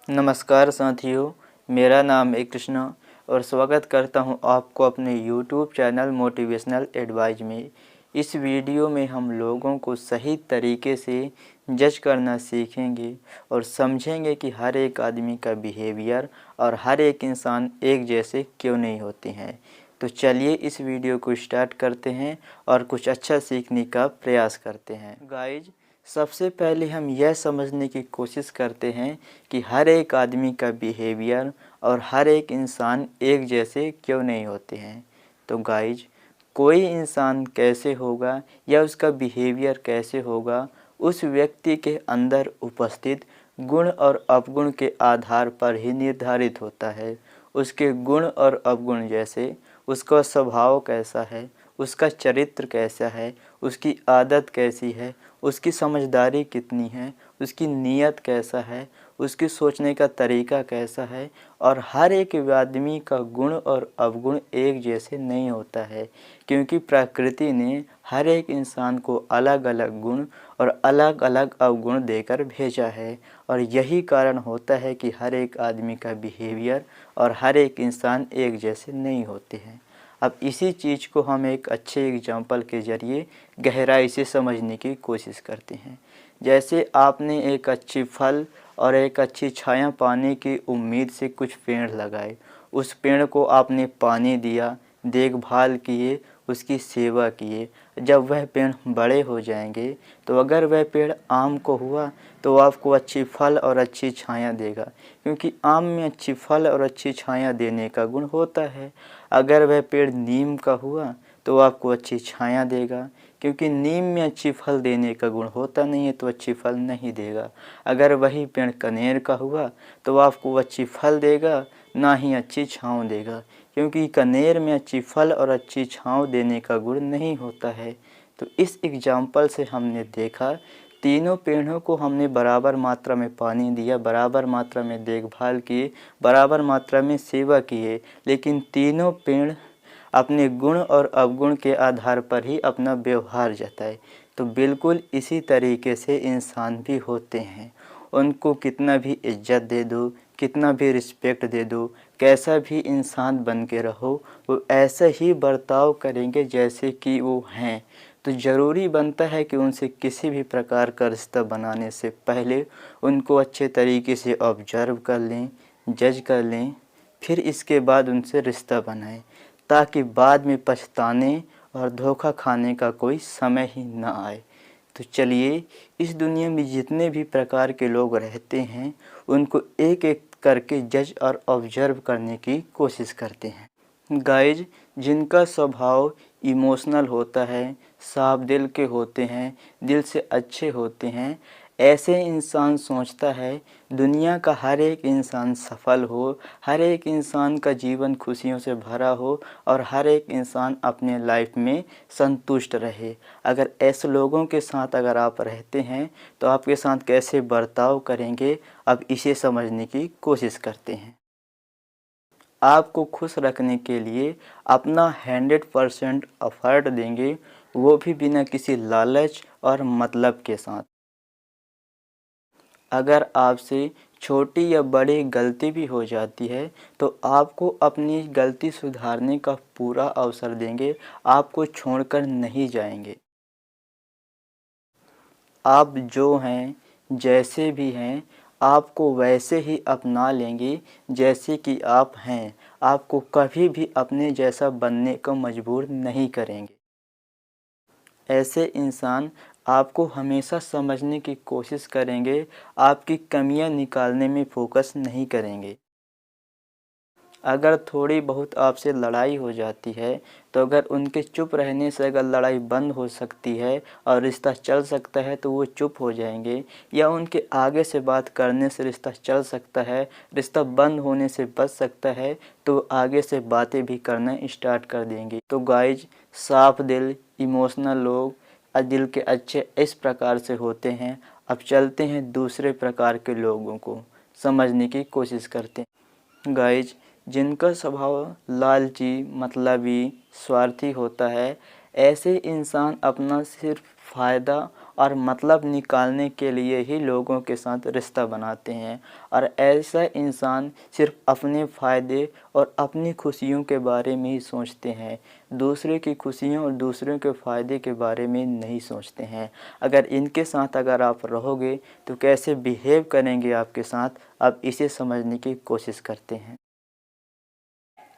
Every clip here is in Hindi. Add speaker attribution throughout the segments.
Speaker 1: नमस्कार साथियों, मेरा नाम है कृष्णा और स्वागत करता हूं आपको अपने YouTube चैनल मोटिवेशनल एडवाइज में। इस वीडियो में हम लोगों को सही तरीके से जज करना सीखेंगे और समझेंगे कि हर एक आदमी का बिहेवियर और हर एक इंसान एक जैसे क्यों नहीं होते हैं। तो चलिए इस वीडियो को स्टार्ट करते हैं और कुछ अच्छा सीखने का प्रयास करते हैं। गाइज, सबसे पहले हम यह समझने की कोशिश करते हैं कि हर एक आदमी का बिहेवियर और हर एक इंसान एक जैसे क्यों नहीं होते हैं। तो गाइज, कोई इंसान कैसे होगा या उसका बिहेवियर कैसे होगा, उस व्यक्ति के अंदर उपस्थित गुण और अवगुण के आधार पर ही निर्धारित होता है। उसके गुण और अवगुण जैसे उसका स्वभाव कैसा है, उसका चरित्र कैसा है, उसकी आदत कैसी है, उसकी समझदारी कितनी है, उसकी नीयत कैसा है, उसकी सोचने का तरीका कैसा है। और हर एक आदमी का गुण और अवगुण एक जैसे नहीं होता है, क्योंकि प्रकृति ने हर एक इंसान को अलग अलग गुण और अलग अलग अवगुण देकर भेजा है। और यही कारण होता है कि हर एक आदमी का बिहेवियर और हर एक इंसान एक जैसे नहीं होते हैं। अब इसी चीज़ को हम एक अच्छे एग्जाम्पल के ज़रिए गहराई से समझने की कोशिश करते हैं। जैसे आपने एक अच्छी फल और एक अच्छी छाया पाने की उम्मीद से कुछ पेड़ लगाए। उस पेड़ को आपने पानी दिया, देखभाल किए, उसकी सेवा किए। जब वह पेड़ बड़े हो जाएंगे तो अगर वह पेड़ आम को हुआ तो आपको अच्छी फल और अच्छी छाया देगा, क्योंकि आम में अच्छी फल और अच्छी छाया देने का गुण होता है। अगर वह पेड़ नीम का हुआ तो आपको अच्छी छाया देगा, क्योंकि नीम में अच्छी फल देने का गुण होता नहीं है तो अच्छी फल नहीं देगा। अगर वही पेड़ कनेर का हुआ तो आपको अच्छी फल देगा, ना ही अच्छी छाँव देगा, क्योंकि कनेर में अच्छी फल और अच्छी छाँव देने का गुण नहीं होता है। तो इस एग्जाम्पल से हमने देखा, तीनों पेड़ों को हमने बराबर मात्रा में पानी दिया, बराबर मात्रा में देखभाल किए, बराबर मात्रा में सेवा किए, लेकिन तीनों पेड़ अपने गुण और अवगुण के आधार पर ही अपना व्यवहार जताए। तो बिल्कुल इसी तरीके से इंसान भी होते हैं। उनको कितना भी इज्जत दे दो, कितना भी रिस्पेक्ट दे दो, कैसा भी इंसान बन के रहो, वो ऐसा ही बर्ताव करेंगे जैसे कि वो हैं। तो ज़रूरी बनता है कि उनसे किसी भी प्रकार का रिश्ता बनाने से पहले उनको अच्छे तरीके से ऑब्जर्व कर लें, जज कर लें, फिर इसके बाद उनसे रिश्ता बनाएं, ताकि बाद में पछताने और धोखा खाने का कोई समय ही ना आए। तो चलिए, इस दुनिया में जितने भी प्रकार के लोग रहते हैं उनको एक एक करके जज और ऑब्जर्व करने की कोशिश करते हैं। गाइज, जिनका स्वभाव इमोशनल होता है, साफ दिल के होते हैं, दिल से अच्छे होते हैं, ऐसे इंसान सोचता है दुनिया का हर एक इंसान सफल हो, हर एक इंसान का जीवन खुशियों से भरा हो और हर एक इंसान अपने लाइफ में संतुष्ट रहे। अगर ऐसे लोगों के साथ अगर आप रहते हैं तो आपके साथ कैसे बर्ताव करेंगे, अब इसे समझने की कोशिश करते हैं। आपको खुश रखने के लिए अपना 100% एफर्ट देंगे, वो भी बिना किसी लालच और मतलब के साथ। अगर आपसे छोटी या बड़ी गलती भी हो जाती है तो आपको अपनी गलती सुधारने का पूरा अवसर देंगे, आपको छोड़कर नहीं जाएंगे। आप जो हैं, जैसे भी हैं, आपको वैसे ही अपना लेंगे जैसे कि आप हैं। आपको कभी भी अपने जैसा बनने को मजबूर नहीं करेंगे। ऐसे इंसान आपको हमेशा समझने की कोशिश करेंगे, आपकी कमियां निकालने में फोकस नहीं करेंगे। अगर थोड़ी बहुत आपसे लड़ाई हो जाती है तो अगर उनके चुप रहने से अगर लड़ाई बंद हो सकती है और रिश्ता चल सकता है तो वो चुप हो जाएंगे, या उनके आगे से बात करने से रिश्ता चल सकता है, रिश्ता बंद होने से बच सकता है, तो आगे से बातें भी करना स्टार्ट कर देंगे। तो गाइज, साफ दिल इमोशनल लोग दिल के अच्छे इस प्रकार से होते हैं। अब चलते हैं दूसरे प्रकार के लोगों को समझने की कोशिश करते हैं। गाइज, जिनका स्वभाव लालची, मतलबी, स्वार्थी होता है, ऐसे इंसान अपना सिर्फ फ़ायदा और मतलब निकालने के लिए ही लोगों के साथ रिश्ता बनाते हैं। और ऐसा इंसान सिर्फ अपने फ़ायदे और अपनी खुशियों के बारे में ही सोचते हैं, दूसरे की खुशियों और दूसरों के फ़ायदे के बारे में नहीं सोचते हैं। अगर इनके साथ अगर आप रहोगे तो कैसे बिहेव करेंगे आपके साथ, आप इसे समझने की कोशिश करते हैं।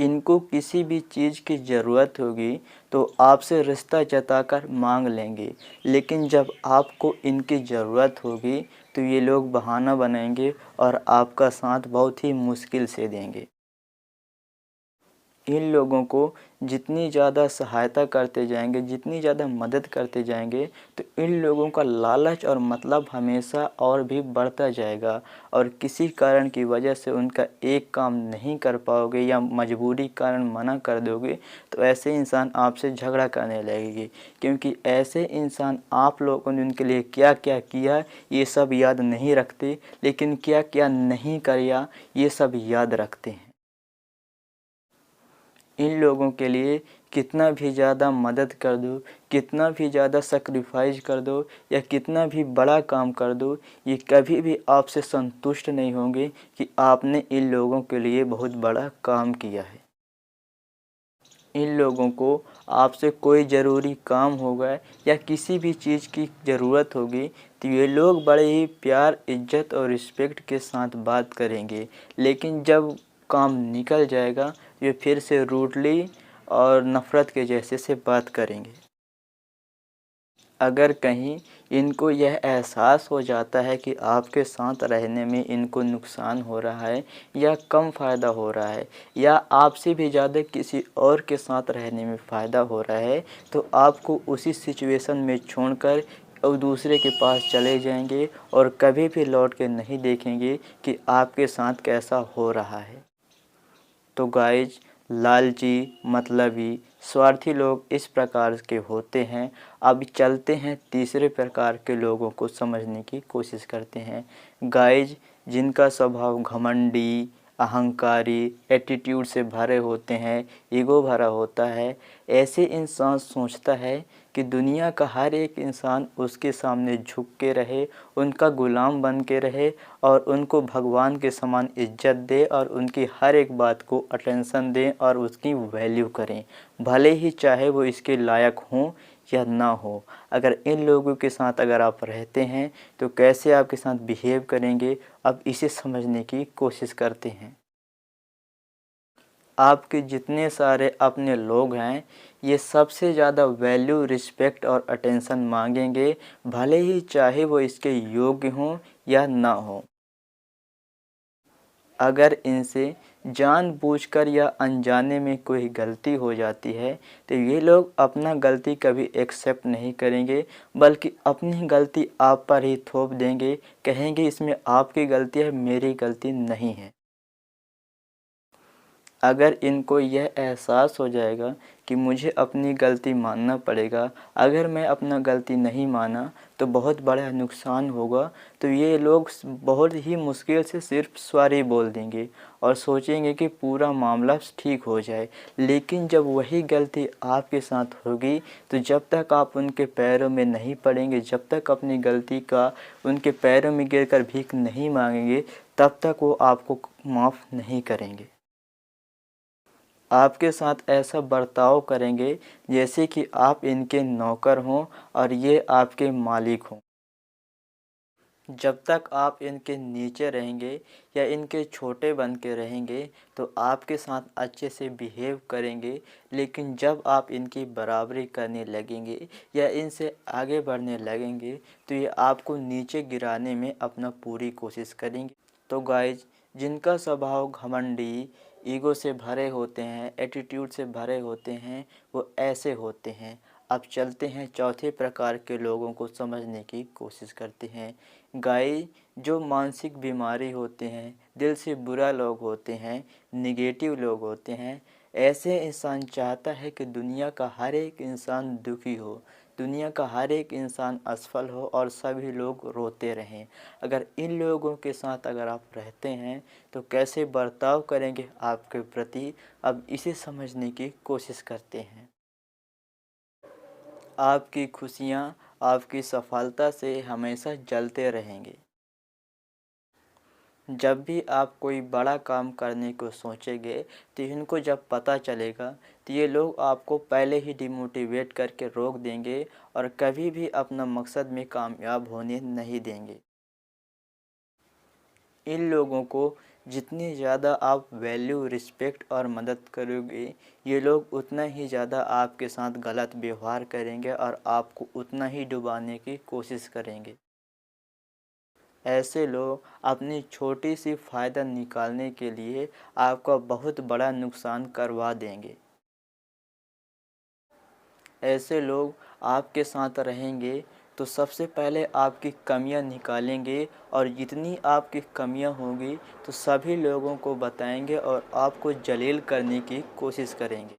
Speaker 1: इनको किसी भी चीज़ की ज़रूरत होगी तो आपसे रिश्ता जताकर मांग लेंगे, लेकिन जब आपको इनकी ज़रूरत होगी तो ये लोग बहाना बनाएंगे और आपका साथ बहुत ही मुश्किल से देंगे। इन लोगों को जितनी ज़्यादा सहायता करते जाएंगे, जितनी ज़्यादा मदद करते जाएंगे, तो इन लोगों का लालच और मतलब हमेशा और भी बढ़ता जाएगा। और किसी कारण की वजह से उनका एक काम नहीं कर पाओगे या मजबूरी कारण मना कर दोगे तो ऐसे इंसान आपसे झगड़ा करने लगेंगे, क्योंकि ऐसे इंसान आप लोगों ने उनके लिए क्या क्या किया ये सब याद नहीं रखते, लेकिन क्या क्या नहीं किया ये सब याद रखते हैं। इन लोगों के लिए कितना भी ज़्यादा मदद कर दो, कितना भी ज़्यादा सैक्रिफाइस कर दो या कितना भी बड़ा काम कर दो, ये कभी भी आपसे संतुष्ट नहीं होंगे कि आपने इन लोगों के लिए बहुत बड़ा काम किया है। इन लोगों को आपसे कोई ज़रूरी काम होगा या किसी भी चीज़ की ज़रूरत होगी तो ये लोग बड़े ही प्यार, इज्जत और रिस्पेक्ट के साथ बात करेंगे, लेकिन जब काम निकल जाएगा ये फिर से रूडली और नफ़रत के जैसे से बात करेंगे। अगर कहीं इनको यह एहसास हो जाता है कि आपके साथ रहने में इनको नुकसान हो रहा है या कम फ़ायदा हो रहा है या आपसे भी ज़्यादा किसी और के साथ रहने में फ़ायदा हो रहा है, तो आपको उसी सिचुएशन में छोड़कर और दूसरे के पास चले जाएंगे और कभी भी लौट के नहीं देखेंगे कि आपके साथ कैसा हो रहा है। तो गाइज, लालची, मतलबी, स्वार्थी लोग इस प्रकार के होते हैं। अब चलते हैं तीसरे प्रकार के लोगों को समझने की कोशिश करते हैं। गाइज, जिनका स्वभाव घमंडी, अहंकारी, एटीट्यूड से भरे होते हैं, ईगो भरा होता है, ऐसे इंसान सोचता है कि दुनिया का हर एक इंसान उसके सामने झुक के रहे, उनका गुलाम बन के रहे और उनको भगवान के समान इज्जत दे और उनकी हर एक बात को अटेंशन दें और उसकी वैल्यू करें, भले ही चाहे वो इसके लायक हों या ना हो। अगर इन लोगों के साथ अगर आप रहते हैं तो कैसे आपके साथ बिहेव करेंगे, अब इसे समझने की कोशिश करते हैं। आपके जितने सारे अपने लोग हैं ये सबसे ज़्यादा वैल्यू, रिस्पेक्ट और अटेंशन मांगेंगे, भले ही चाहे वो इसके योग्य हों या ना हो। अगर इनसे जानबूझकर या अनजाने में कोई गलती हो जाती है तो ये लोग अपना गलती कभी एक्सेप्ट नहीं करेंगे, बल्कि अपनी गलती आप पर ही थोप देंगे, कहेंगे इसमें आपकी गलती है, मेरी गलती नहीं है। अगर इनको यह एहसास हो जाएगा कि मुझे अपनी गलती मानना पड़ेगा, अगर मैं अपना गलती नहीं माना तो बहुत बड़ा नुकसान होगा, तो ये लोग बहुत ही मुश्किल से सिर्फ सॉरी बोल देंगे और सोचेंगे कि पूरा मामला ठीक हो जाए। लेकिन जब वही गलती आपके साथ होगी तो जब तक आप उनके पैरों में नहीं पड़ेंगे, जब तक अपनी गलती का उनके पैरों में गिरकर भीख नहीं मांगेंगे, तब तक वो आपको माफ़ नहीं करेंगे। आपके साथ ऐसा बर्ताव करेंगे जैसे कि आप इनके नौकर हों और ये आपके मालिक हों। जब तक आप इनके नीचे रहेंगे या इनके छोटे बन के रहेंगे तो आपके साथ अच्छे से बिहेव करेंगे, लेकिन जब आप इनकी बराबरी करने लगेंगे या इनसे आगे बढ़ने लगेंगे तो ये आपको नीचे गिराने में अपना पूरी कोशिश करेंगे। तो गाइज, जिनका स्वभाव घमंडी, ईगो से भरे होते हैं, एटीट्यूड से भरे होते हैं, वो ऐसे होते हैं। अब चलते हैं चौथे प्रकार के लोगों को समझने की कोशिश करते हैं। गाइज, जो मानसिक बीमारी होते हैं, दिल से बुरा लोग होते हैं, निगेटिव लोग होते हैं, ऐसे इंसान चाहता है कि दुनिया का हर एक इंसान दुखी हो, दुनिया का हर एक इंसान असफल हो और सभी लोग रोते रहें। अगर इन लोगों के साथ अगर आप रहते हैं तो कैसे बर्ताव करेंगे आपके प्रति, अब इसे समझने की कोशिश करते हैं। आपकी खुशियाँ आपकी सफलता से हमेशा जलते रहेंगे। जब भी आप कोई बड़ा काम करने को सोचेंगे तो इनको जब पता चलेगा तो ये लोग आपको पहले ही डिमोटिवेट करके रोक देंगे और कभी भी अपना मकसद में कामयाब होने नहीं देंगे। इन लोगों को जितनी ज़्यादा आप वैल्यू, रिस्पेक्ट और मदद करोगे, ये लोग उतना ही ज़्यादा आपके साथ गलत व्यवहार करेंगे और आपको उतना ही डुबाने की कोशिश करेंगे। ऐसे लोग अपनी छोटी सी फ़ायदा निकालने के लिए आपका बहुत बड़ा नुकसान करवा देंगे। ऐसे लोग आपके साथ रहेंगे तो सबसे पहले आपकी कमियां निकालेंगे और जितनी आपकी कमियां होंगी तो सभी लोगों को बताएंगे और आपको जलील करने की कोशिश करेंगे।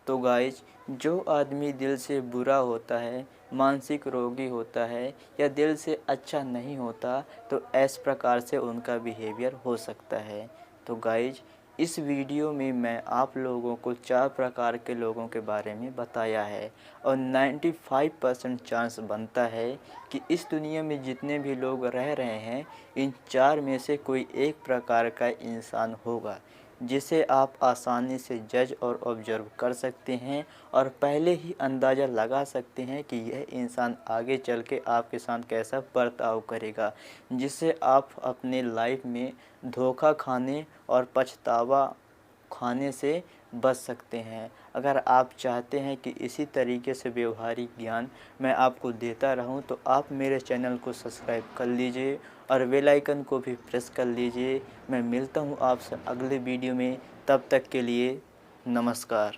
Speaker 1: तो गाइज, जो आदमी दिल से बुरा होता है, मानसिक रोगी होता है या दिल से अच्छा नहीं होता तो इस प्रकार से उनका बिहेवियर हो सकता है। तो गाइज, इस वीडियो में मैं आप लोगों को 4 प्रकार के लोगों के बारे में बताया है और 95% चांस बनता है कि इस दुनिया में जितने भी लोग रह रहे हैं, इन 4 में से कोई एक प्रकार का इंसान होगा जिसे आप आसानी से जज और ऑब्जर्व कर सकते हैं और पहले ही अंदाज़ा लगा सकते हैं कि यह इंसान आगे चल के आपके साथ कैसा बर्ताव करेगा, जिससे आप अपने लाइफ में धोखा खाने और पछतावा खाने से बच सकते हैं। अगर आप चाहते हैं कि इसी तरीके से व्यवहारिक ज्ञान मैं आपको देता रहूं तो आप मेरे चैनल को सब्सक्राइब कर लीजिए और बेल आइकन को भी प्रेस कर लीजिए। मैं मिलता हूं आपसे अगले वीडियो में, तब तक के लिए नमस्कार।